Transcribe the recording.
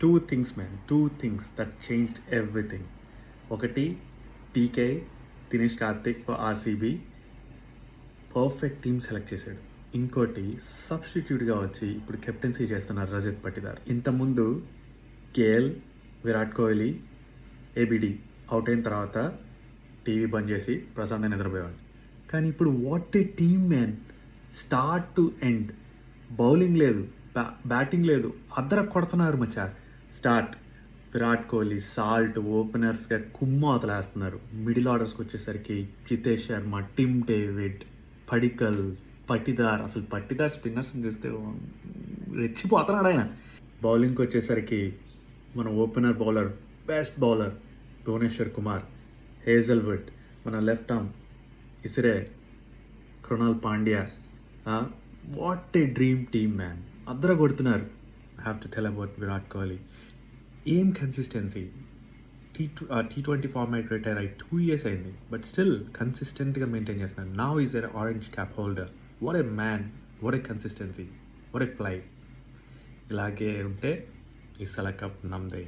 Two things man, two things that changed everything. ఒకటి టీకే Dinesh Karthik for RCB, perfect team select చేశాడు. ఇంకోటి సబ్స్టిట్యూట్గా వచ్చి ఇప్పుడు కెప్టెన్సీ చేస్తున్నారు రజత్ పటిదార్. ఇంతకుముందు KL, Virat Kohli, ABD out అయిన తర్వాత టీవీ బంద్ చేసి ప్రశాంతంగా నిద్రపోయేవాడు. కానీ ఇప్పుడు what a team man, start to end. Bowling లేదు, బ్యాటింగ్ లేదు, అద్దర కొడుతున్నారు మచ్చా. స్టార్ట్ విరాట్ కోహ్లీ సాల్ట్ ఓపెనర్స్గా కుమ్మ అవతలేస్తున్నారు. మిడిల్ ఆర్డర్స్కి వచ్చేసరికి జితేష్ శర్మ, టిమ్ డేవిడ్, పడికల్, పటిదార్. అసలు పటిదార్ స్పిన్నర్స్ని చూస్తే రెచ్చిపోతున్నాడు ఆయన. బౌలింగ్కి వచ్చేసరికి మన opener bowler, best bowler Bhuvneshwar Kumar, Hazlewood. మన లెఫ్ట్ ఆర్మ్ ఇసిరే Krunal Pandya. What a dream team man, అద్దర కొడుతున్నారు. I have to tell about Virat Kohli. ఏం కన్సిస్టెన్సీ. T20 ఫార్మాట్ రిటైర్ అయ్యి 2 years అయింది, బట్ స్టిల్ కన్సిస్టెంట్గా మెయింటైన్ చేస్తున్నారు. Now is a orange cap holder. What a man, what a consistency, what a play. ఇలాగే ఉంటే ఈ సెలెక్ట్ కప్ నమ్దే.